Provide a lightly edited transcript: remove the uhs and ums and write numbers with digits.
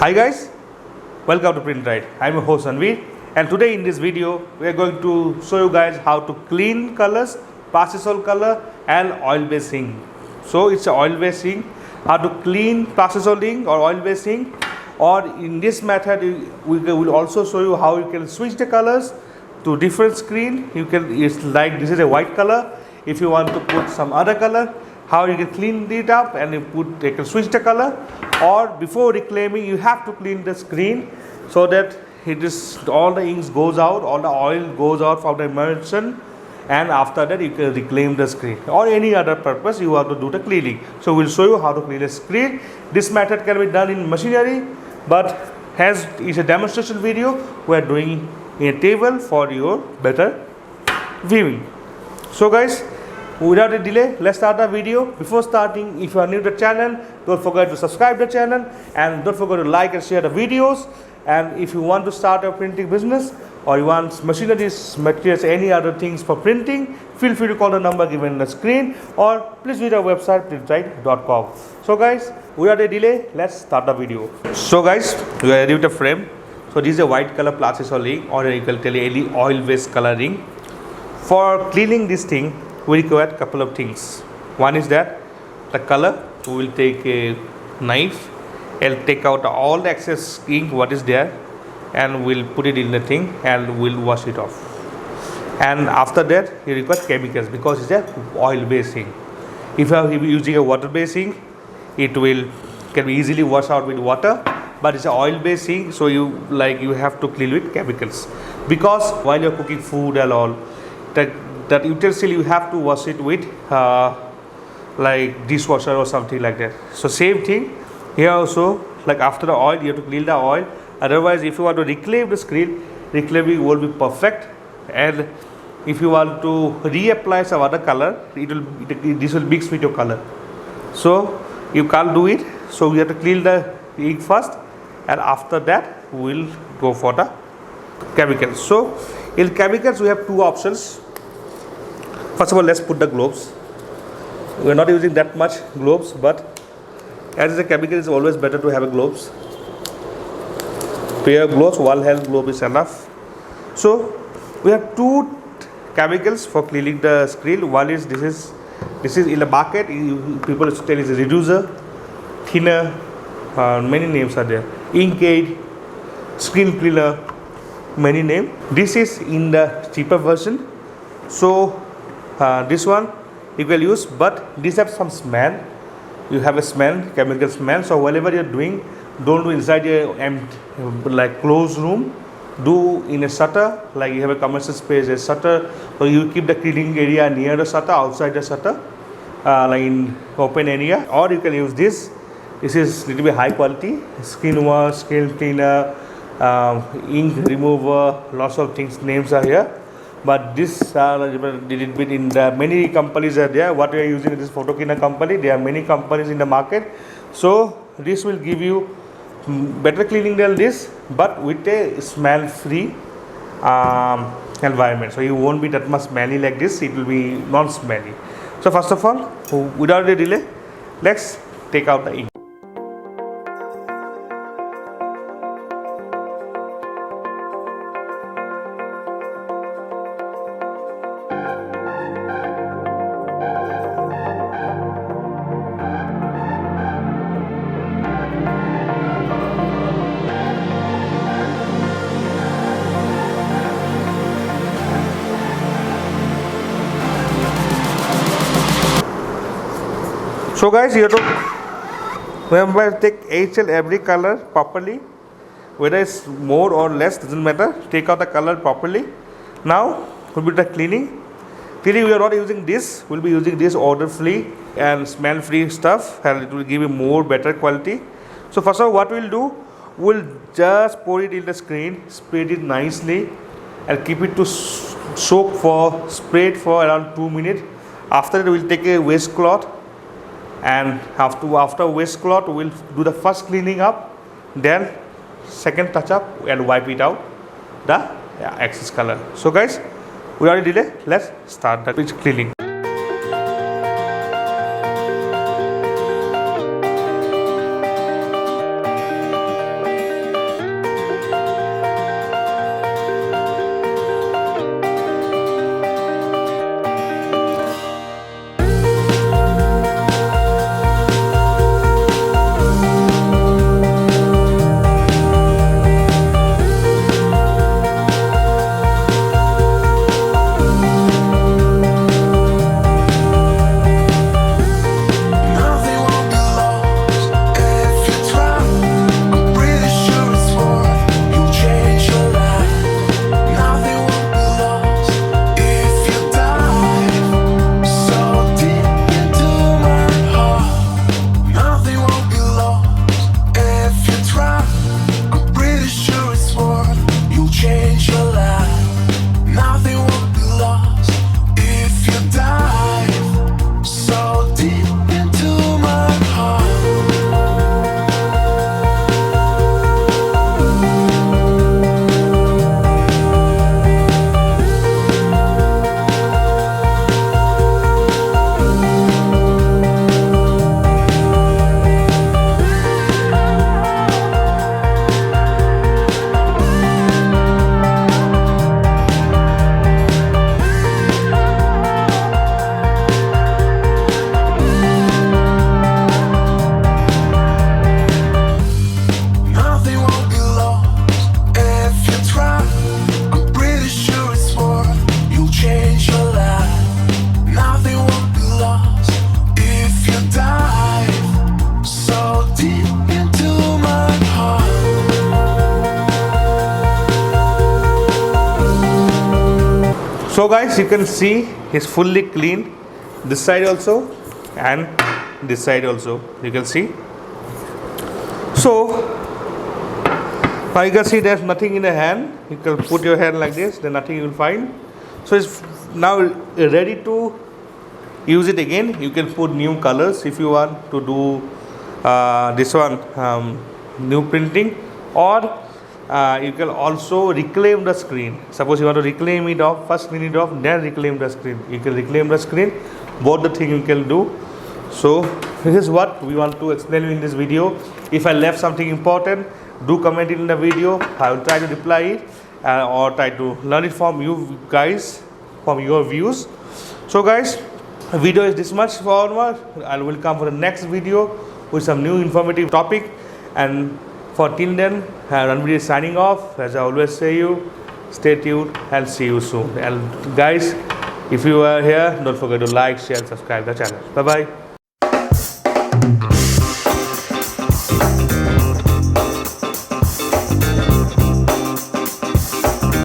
Hi guys, welcome to Print Right. I'm your host Anveer, and today in this video we are going to show you guys how to clean colors, Plastisol color and oil-based ink. So it's an oil-based ink. How to clean Plastisol ink or oil-based ink, or in this method we will also show you how you can switch the colors to different screen. It's like this is a white color. If you want to put some other color, how you can clean it up and you can switch the color. Or before reclaiming, you have to clean the screen so that all the inks goes out, all the oil goes out from the emulsion, and after that you can reclaim the screen, or any other purpose you want to do the cleaning. So we'll show you how to clean a screen. This method can be done in machinery, but as it's a demonstration video, we are doing in a table for your better viewing. So guys, without a delay, let's start the video. Before starting, if you are new to the channel, don't forget to subscribe to the channel, and don't forget to like and share the videos. And if you want to start a printing business, or you want machineries, materials, any other things for printing, feel free to call the number given on the screen, or please visit our website printright.com. So guys, without a delay, let's start the video. So guys, we are ready with the frame. So this is a white color Plastisol ink, or you can tell any oil-based coloring. For cleaning this thing, we require a couple of things. One is that the color. We will take a knife and take out all the excess ink what is there, and we'll put it in the thing and we'll wash it off. And after that, you require chemicals because it's a oil-based ink. If you are using a water-based ink, it can be easily washed out with water. But it's an oil-based ink, so you have to clean with chemicals, because while you're cooking food and all, that utensil you have to wash it with like dishwasher or something like that. So same thing here also, like after the oil you have to clean the oil. Otherwise, if you want to reclaim the screen, reclaiming will be perfect. And if you want to reapply some other color, this will mix with your color, so you can't do it. So we have to clean the ink first, and after that we'll go for the chemicals. So in chemicals we have two options. First of all, let's put the gloves. We are not using that much gloves, but as a chemical, it's always better to have a gloves. Pair of gloves, one hand glove is enough. So we have two chemicals for cleaning the screen. One is this is in the market. People tell it's a reducer, thinner, many names are there. Ink aid, screen cleaner, many names. This is in the cheaper version. So this one you can use, but this has some smell. You have a smell, chemical smell. So whatever you're doing, don't do inside a like closed room. Do in a shutter, like you have a commercial space, a shutter, or you keep the cleaning area near the shutter, outside the shutter, like in open area. Or you can use this. This is little bit high quality, screen wash, screen cleaner, ink remover, lots of things. Names are here. But this little bit in the many companies are there. What we are using is this photo cleaner company. There are many companies in the market. So this will give you better cleaning than this, but with a smell-free environment. So you won't be that much smelly like this. It will be non-smelly. So first of all, without a delay, let's take out the ink. So guys, you have to remember, take each and every color properly, whether it's more or less, doesn't matter. Take out the color properly. Now we'll be the cleaning. We are not using this. We'll be using this odor-free and smell-free stuff, and it will give you more better quality. So first of all, what we'll do, we'll just pour it in the screen, spread it nicely, and keep it to spread for around 2 minutes. After that, we'll take a wastecloth, and after wastecloth we'll do the first cleaning up, then second touch up, and wipe it out the excess color. So guys, without any delay, let's start the cleaning. So guys, you can see it's fully clean, this side also and this side also, you can see. So now you can see there's nothing in the hand. You can put your hand like this, then nothing you will find. So it's now ready to use it again. You can put new colors if you want to do this one, new printing, or you can also reclaim the screen. Suppose you want to reclaim it off, first clean it off, then reclaim the screen. You can reclaim the screen, both the thing you can do. So this is what we want to explain in this video. If I left something important, do comment it in the video. I will try to reply it or try to learn it from you guys, from your views. So guys, the video is this much forward. I will come for the next video with some new informative topic. And for till then, Ranveer is signing off. As I always say you, stay tuned and see you soon. And guys, if you are here, don't forget to like, share and subscribe the channel. Bye bye.